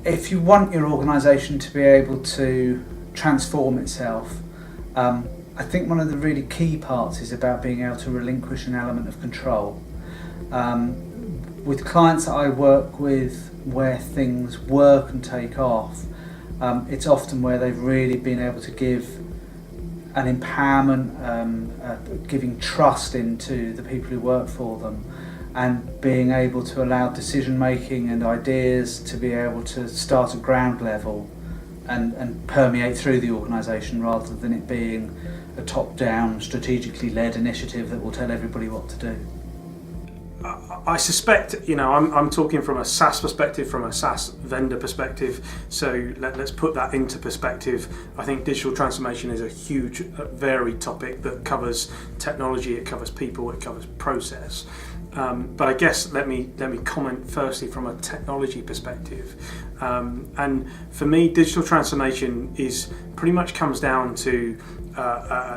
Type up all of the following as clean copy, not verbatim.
if you want your organisation to be able to transform itself, I think one of the really key parts is about being able to relinquish an element of control. With clients that I work with where things work and take off, it's often where they've really been able to give an empowerment, giving trust into the people who work for them, and being able to allow decision making and ideas to be able to start at ground level and permeate through the organisation, rather than it being a top-down, strategically led initiative that will tell everybody what to do. I suspect, I'm talking from a SaaS perspective, from a SaaS vendor perspective, so let's put that into perspective. I think digital transformation is a huge, varied topic that covers technology, it covers people, it covers process. But I guess let me comment firstly from a technology perspective. And for me, digital transformation is pretty much comes down to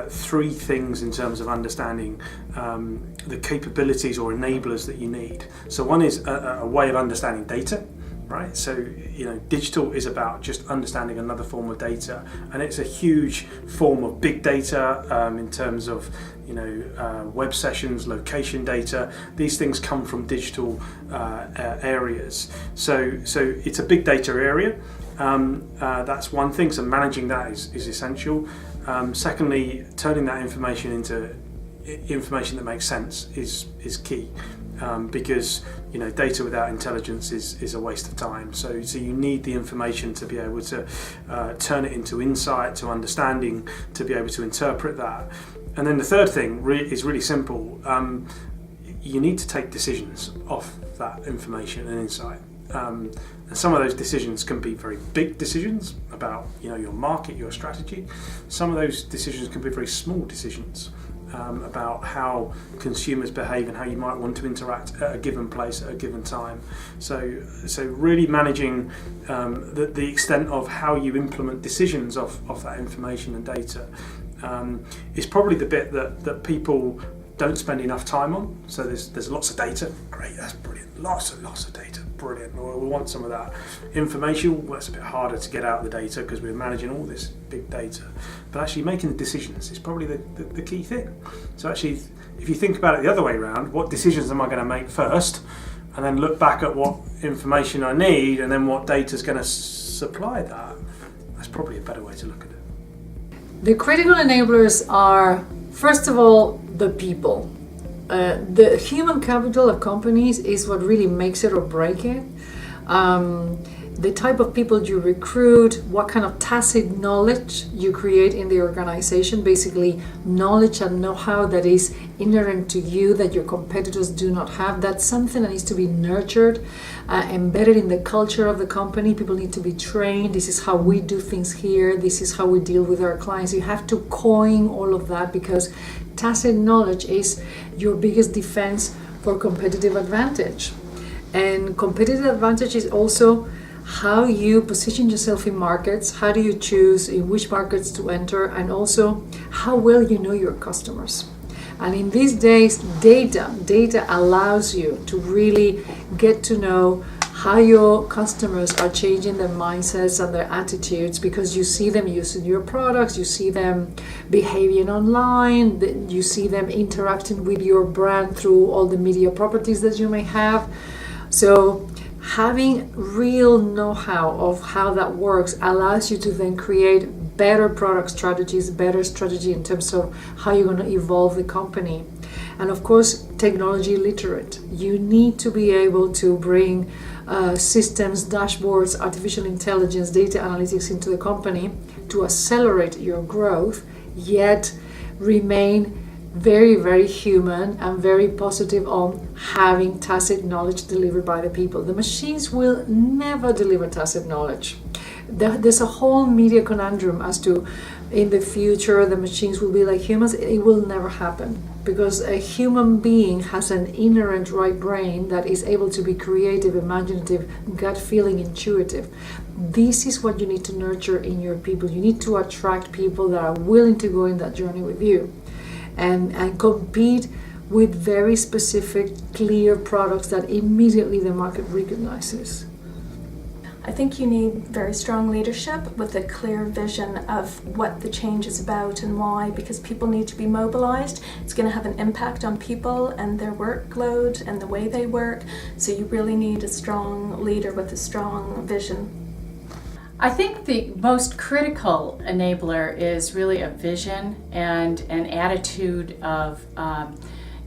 three things in terms of understanding the capabilities or enablers that you need. So one is a way of understanding data, right? So digital is about just understanding another form of data, and it's a huge form of big data in terms of web sessions, location data. These things come from digital areas. So it's a big data area. That's one thing. So managing that is essential. Secondly, turning that information into information that makes sense is key, because data without intelligence is a waste of time. So you need the information to be able to turn it into insight, to understanding, to be able to interpret that. And then the third thing is really simple. You need to take decisions off that information and insight. And some of those decisions can be very big decisions about your market, your strategy. Some of those decisions can be very small decisions about how consumers behave and how you might want to interact at a given place at a given time. So really managing the extent of how you implement decisions off that information and data is probably the bit that people don't spend enough time on. So there's lots of data, great, that's brilliant, lots of data, brilliant. Well, we want some of that information. Well, it's a bit harder to get out the data because we're managing all this big data. But actually making the decisions is probably the key thing. So actually, if you think about it the other way around, what decisions am I going to make first, and then look back at what information I need, and then what data is going to supply that, that's probably a better way to look at it. The critical enablers are, first of all, the people. The human capital of companies is what really makes it or break it. The type of people you recruit, what kind of tacit knowledge you create in the organization, basically knowledge and know-how that is inherent to you that your competitors do not have. That's something that needs to be nurtured, embedded in the culture of the company. People need to be trained. This is how we do things here. This is how we deal with our clients. You have to coin all of that, because tacit knowledge is your biggest defense for competitive advantage. And competitive advantage is also how you position yourself in markets, how do you choose in which markets to enter, and also how well you know your customers. And in these days, data allows you to really get to know how your customers are changing their mindsets and their attitudes, because you see them using your products, you see them behaving online, you see them interacting with your brand through all the media properties that you may have. So having real know-how of how that works allows you to then create better product strategies, better strategy in terms of how you're going to evolve the company. And of course, technology literate. You need to be able to bring systems, dashboards, artificial intelligence, data analytics into the company to accelerate your growth, yet remain very, very human and very positive on having tacit knowledge delivered by the people. The machines will never deliver tacit knowledge. There's a whole media conundrum as to, in the future, the machines will be like humans. It will never happen, because a human being has an inherent right brain that is able to be creative, imaginative, gut feeling, intuitive. This is what you need to nurture in your people. You need to attract people that are willing to go in that journey with you and compete with very specific, clear products that immediately the market recognizes. I think you need very strong leadership with a clear vision of what the change is about and why, because people need to be mobilized. It's going to have an impact on people and their workload and the way they work. So you really need a strong leader with a strong vision. I think the most critical enabler is really a vision and an attitude of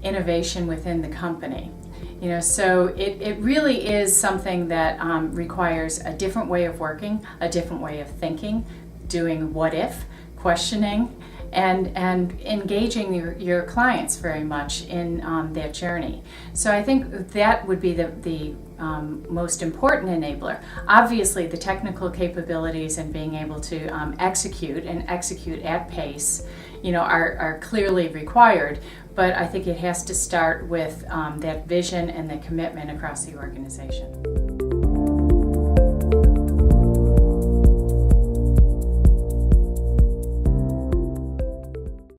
innovation within the company. You know, so it really is something that requires a different way of working, a different way of thinking, doing what if, questioning, and engaging your clients very much in that journey. So I think that would be the most important enabler. Obviously, the technical capabilities and being able to execute at pace, you know, are clearly required. But I think it has to start with that vision and the commitment across the organization.